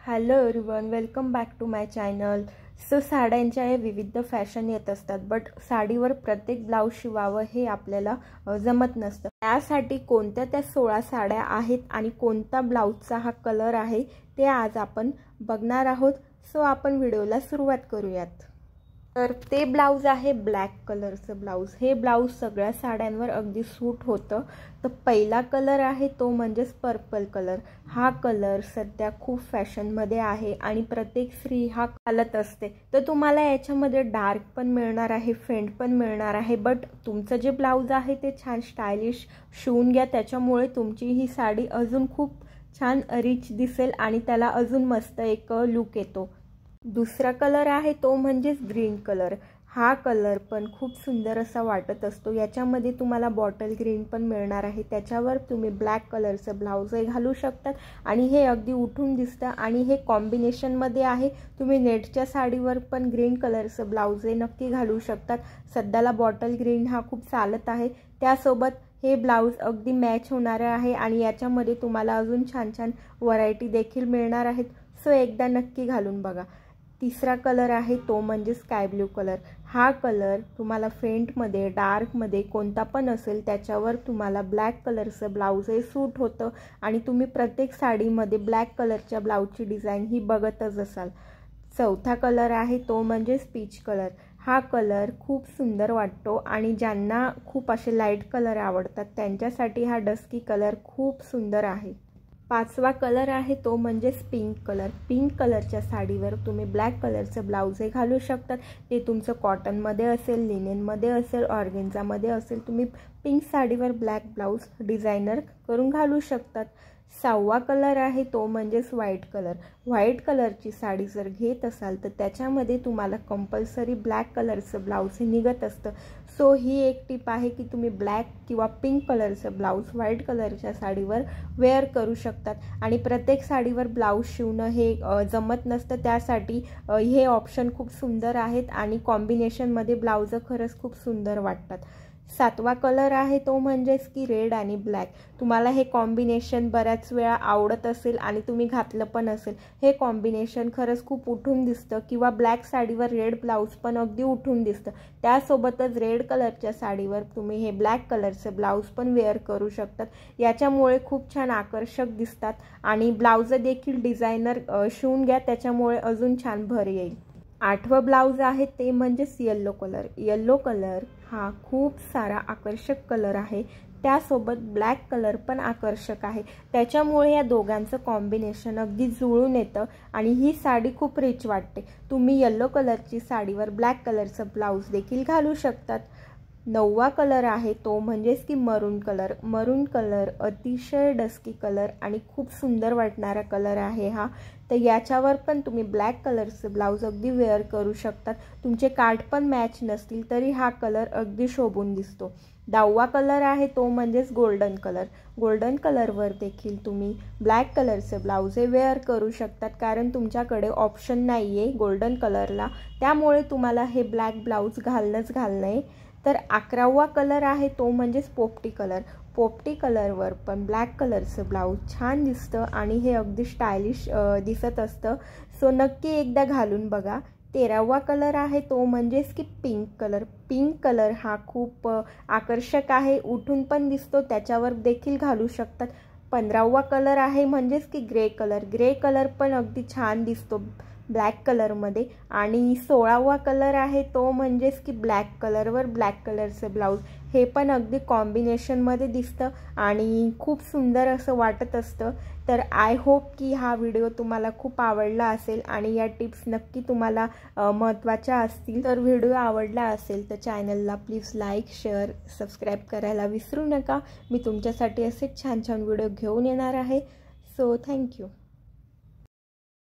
Hello everyone, welcome back to my channel. So साड्यांच्या हे विविध फॅशन येत असतात, बट साडीवर प्रत्येक ब्लाऊज शिवावं हे आपल्याला जमत नसतं. त्यासाठी कोणत्या त्या 16 साड्या आहेत आणि कोणता ब्लाऊजचा हा कलर आहे ते आज आपण बघणार आहोत. सो आपण व्हिडिओला सुरुवात करूयात. तर ते ब्लाऊज आहे ब्लॅक कलरचं ब्लाऊज. हे ब्लाऊज सगळ्या साड्यांवर अगदी सूट होतं. तर पहिला कलर आहे तो म्हणजेच पर्पल कलर. हा कलर सध्या खूप फॅशनमध्ये आहे आणि प्रत्येक स्त्री हा घालत असते. तर तुम्हाला याच्यामध्ये डार्क पण मिळणार आहे, फेंट पण मिळणार आहे. बट तुमचं जे ब्लाऊज आहे ते छान स्टायलिश शिवून घ्या, त्याच्यामुळे तुमची ही साडी अजून खूप छान रिच दिसेल आणि त्याला अजून मस्त एक लुक येतो. दुसरा कलर आहे तो म्हणजेच ग्रीन कलर. हा कलर पण खूप सुंदर असा वाटत असतो. याच्यामध्ये तुम्हाला बॉटल ग्रीन पण मिळणार आहे. त्याच्यावर तुम्ही ब्लॅक कलरचं ब्लाऊजही घालू शकतात आणि हे अगदी उठून दिसतं आणि हे कॉम्बिनेशनमध्ये आहे. तुम्ही नेटच्या साडीवर पण ग्रीन कलरचं ब्लाऊजही नक्की घालू शकतात. सध्याला बॉटल ग्रीन हा खूप चालत आहे. त्यासोबत हे ब्लाऊज अगदी मॅच होणारे आहे आणि याच्यामध्ये तुम्हाला अजून छान छान व्हरायटी देखील मिळणार आहेत. सो एकदा नक्की घालून बघा. तिसरा कलर आहे तो म्हणजे स्काय ब्ल्यू कलर. हा कलर तुम्हाला फेंटमध्ये, डार्कमध्ये कोणता पण असेल त्याच्यावर तुम्हाला ब्लॅक कलरचं ब्लाऊजही सूट होतं आणि तुम्ही प्रत्येक साडीमध्ये ब्लॅक कलरच्या ब्लाऊजची डिझाईन ही बघतच असाल. चौथा कलर आहे तो म्हणजे पीच कलर. हा कलर खूप सुंदर वाटतो आणि ज्यांना खूप असे लाईट कलर आवडतात त्यांच्यासाठी हा डस्की कलर खूप सुंदर आहे. पाचवा कलर आहे तो म्हणजेच पिंक कलर. पिंक कलरच्या साडीवर तुम्ही ब्लॅक कलरचं ब्लाऊजही घालू शकतात. ते तुमचं कॉटनमध्ये असेल, लिनेनमध्ये असेल, ऑर्गेन्झामध्ये असेल, तुम्ही पिंक साडीवर ब्लॅक ब्लाऊज डिझायनर करून घालू शकतात. सहावा कलर आहे तो म्हणजेच व्हाईट कलर. व्हाईट कलरची साडी जर घेत असाल तर त्याच्यामध्ये तुम्हाला कंपल्सरी ब्लॅक कलरचं ब्लाऊज हे निघत असतं. सो ही एक टिप आहे की तुम्ही ब्लॅक किंवा पिंक कलरचं ब्लाऊज व्हाईट कलरच्या साडीवर वेअर करू शकतात. आणि प्रत्येक साडीवर ब्लाऊज शिवणं हे जमत नसतं, त्यासाठी हे ऑप्शन खूप सुंदर आहेत आणि कॉम्बिनेशनमध्ये ब्लाऊज खरंच खूप सुंदर वाटतात. सातवा कलर आहे तो म्हणजेच की रेड आणि ब्लॅक. तुम्हाला हे कॉम्बिनेशन बऱ्याच वेळा आवडत असेल आणि तुम्ही घातलं पण असेल. हे कॉम्बिनेशन खरंच खूप उठून दिसतं किंवा ब्लॅक साडीवर रेड ब्लाऊज पण अगदी उठून दिसतं. त्यासोबतच रेड कलरच्या साडीवर तुम्ही हे ब्लॅक कलरचं ब्लाऊज पण वेअर करू शकतात. याच्यामुळे खूप छान आकर्षक दिसतात आणि ब्लाऊज देखील डिझायनर शिवून घ्या, त्याच्यामुळे अजून छान भर येईल. आठवं ब्लाऊज आहे ते म्हणजेच येल्लो कलर. येल्लो कलर हा खूप सारा आकर्षक कलर आहे. त्यासोबत ब्लॅक कलर पण आकर्षक आहे. त्याच्यामुळे या दोघांचं कॉम्बिनेशन अगदी जुळून येतं आणि ही साडी खूप रिच वाटते. तुम्ही येल्लो कलरची साडीवर ब्लॅक कलरचं ब्लाऊज देखील घालू शकतात. नववा कलर आहे तो म्हणजेच की मरून कलर. मरून कलर अतिशय डस्की कलर आणि खूप सुंदर वाटणारा कलर आहे हा. तर याच्यावर पण तुम्ही ब्लॅक कलरचं ब्लाऊज अगदी वेअर करू शकतात. तुमचे काठ पण मॅच नसतील तरी हा कलर अगदी शोभून दिसतो. 10वा कलर आहे तो म्हणजेच गोल्डन कलर. गोल्डन कलरवर देखील तुम्ही ब्लॅक कलरचं ब्लाऊज हे वेअर करू शकतात, कारण तुमच्याकडे ऑप्शन नाही आहे गोल्डन कलरला, त्यामुळे तुम्हाला हे ब्लॅक ब्लाऊज घालणंच आहे. तर 11वा कलर आहे तो म्हणजेच पोपटी कलर. पोपटी कलरवर पण ब्लॅक कलरचं ब्लाऊज छान दिसतं आणि हे अगदी स्टायलिश दिसत असतं. सो नक्की एकदा घालून बघा. 13वा कलर आहे तो म्हणजेच की पिंक कलर. पिंक कलर हा खूप आकर्षक आहे, उठून पण दिसतो, त्याच्यावर देखील घालू शकतात. 15वा कलर आहे म्हणजेच की ग्रे कलर. ग्रे कलर पण अगदी छान दिसतो ब्लॅक कलरमध्ये. आणि 16वा कलर आहे तो म्हणजेच की ब्लॅक कलरवर ब्लॅक कलरचं ब्लाऊज. हे पण अगदी कॉम्बिनेशनमध्ये दिसतं आणि खूप सुंदर असं वाटत असतं. तर आय होप की हा व्हिडिओ तुम्हाला खूप आवडला असेल आणि या टिप्स नक्की तुम्हाला महत्त्वाच्या असतील. तर व्हिडिओ आवडला असेल तर चॅनलला प्लीज लाईक, शेअर, सबस्क्राईब करायला विसरू नका. मी तुमच्यासाठी असेच छान छान व्हिडिओ घेऊन येणार आहे. So thank you.